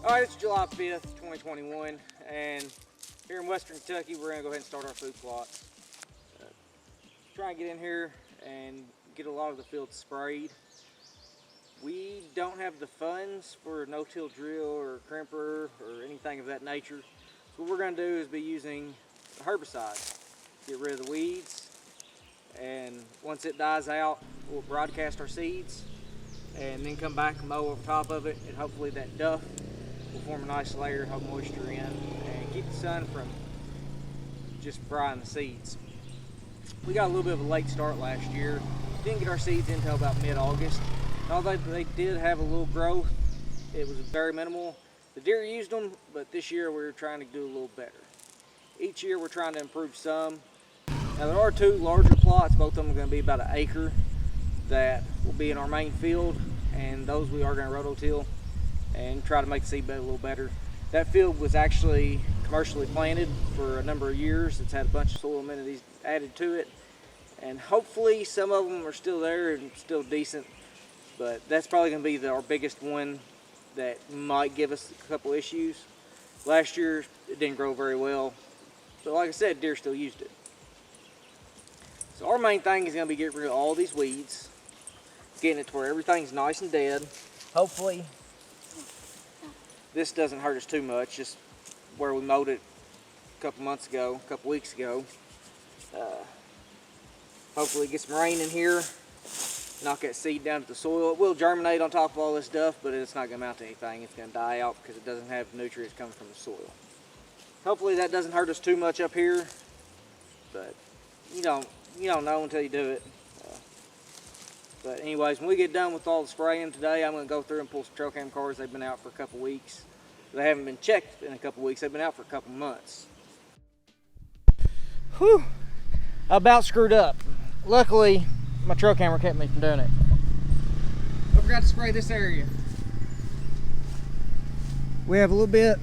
Alright, it's July 5th, 2021, and here in Western Kentucky, we're going to go ahead and start our food plots. Try and get in here and get a lot of the fields sprayed. We don't have the funds for a no-till drill or crimper or anything of that nature. So what we're going to do is be using herbicide, get rid of the weeds, and once it dies out, we'll broadcast our seeds and then come back and mow over top of it, and hopefully that duff will form a nice layer, hold moisture in, and keep the sun from just frying the seeds. We got a little bit of a late start last year. Didn't get our seeds in until about mid-August. Although they did have a little growth, it was very minimal. The deer used them, but this year we're trying to do a little better. Each year we're trying to improve some. Now there are two larger plots, both of them are going to be about an acre, that will be in our main field, and those we are going to rototill and try to make the seed bed a little better. That field was actually commercially planted for a number of years. It's had a bunch of soil amenities added to it, and hopefully some of them are still there and still decent, but that's probably going to be our biggest one that might give us a couple issues. Last year it didn't grow very well, but like I said, deer still used it. So our main thing is going to be getting rid of all these weeds, getting it to where everything's nice and dead. Hopefully this doesn't hurt us too much, just where we mowed it a couple weeks ago. Hopefully get some rain in here, knock that seed down to the soil. It will germinate on top of all this stuff, but it's not going to amount to anything. It's going to die out because it doesn't have nutrients coming from the soil. Hopefully that doesn't hurt us too much up here, but you don't know until you do it. But anyways, when we get done with all the spraying today, I'm going to go through and pull some trail cam cars. They've been out for a couple weeks. They haven't been checked in a couple weeks. They've been out for a couple months. Whew! About screwed up. Luckily, my trail camera kept me from doing it. I forgot to spray this area. We have a little bit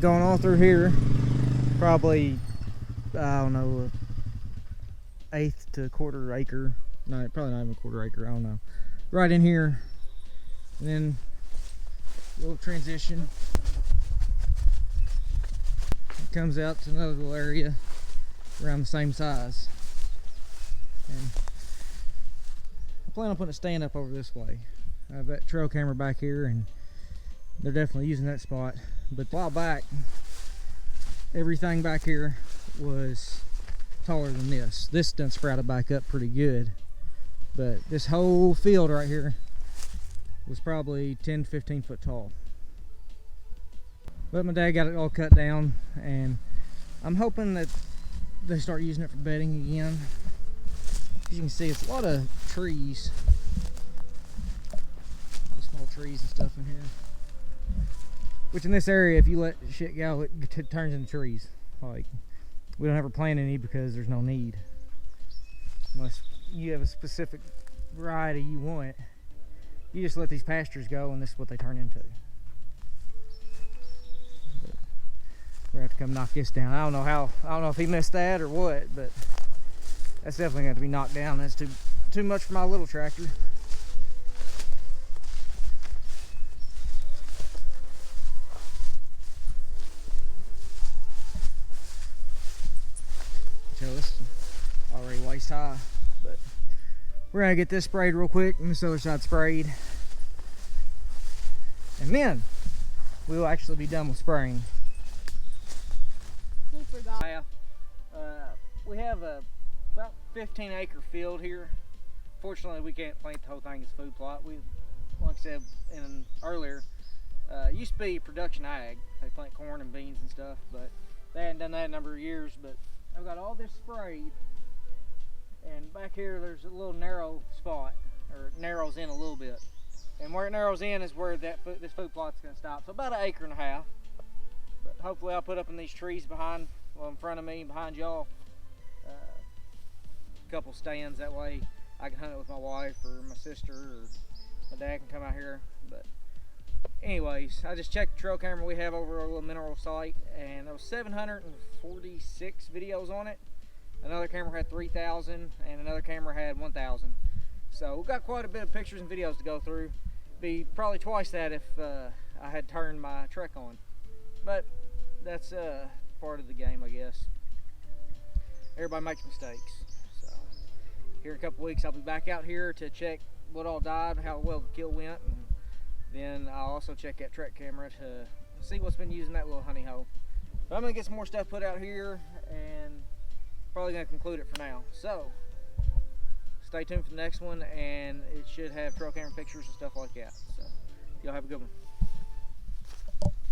going on through here. Probably, I don't know, eighth to a quarter acre. No, probably not even a quarter acre, I don't know. Right in here, and then a little transition. It comes out to another little area around the same size. And I plan on putting a stand up over this way. I have that trail camera back here, and they're definitely using that spot. But a while back, everything back here was taller than this. This done sprouted back up pretty good. But this whole field right here was probably 10 to 15 foot tall. But my dad got it all cut down, and I'm hoping that they start using it for bedding again. As you can see, it's a lot of trees, small trees and stuff in here. Which in this area, if you let shit go, it turns into trees. Like, we don't ever plant any because there's no need. Unless you have a specific variety you want, you just let these pastures go, and this is what they turn into. But we're gonna have to come knock this down. I don't know if he missed that or what, but that's definitely going to be knocked down. That's too much for my little tractor. So this is already waist high, but we're gonna get this sprayed real quick and this other side sprayed, and then we will actually be done with spraying. We forgot. We have about 15 acre field here. Fortunately, we can't plant the whole thing as a food plot. We, like I said earlier, used to be production ag. They plant corn and beans and stuff, but they hadn't done that in a number of years. But I've got all this sprayed, and back here there's a little narrow spot, or it narrows in a little bit. And where it narrows in is where this food plot's going to stop. So about an acre and a half. But hopefully I'll put up in these trees behind, well, in front of me, behind y'all, a couple stands. That way I can hunt it with my wife or my sister, or my dad can come out here. But anyways, I just checked the trail camera we have over our little mineral site, and there was 746 videos on it. Another camera had 3,000, and another camera had 1,000. So we've got quite a bit of pictures and videos to go through. Be probably twice that if I had turned my truck on. But that's part of the game, I guess. Everybody makes mistakes. So here in a couple weeks, I'll be back out here to check what all died, how well the kill went, and then I'll also check that track camera to see what's been using that little honey hole. But I'm gonna get some more stuff put out here, and probably gonna conclude it for now. So stay tuned for the next one, and it should have trail camera pictures and stuff like that. So y'all have a good one.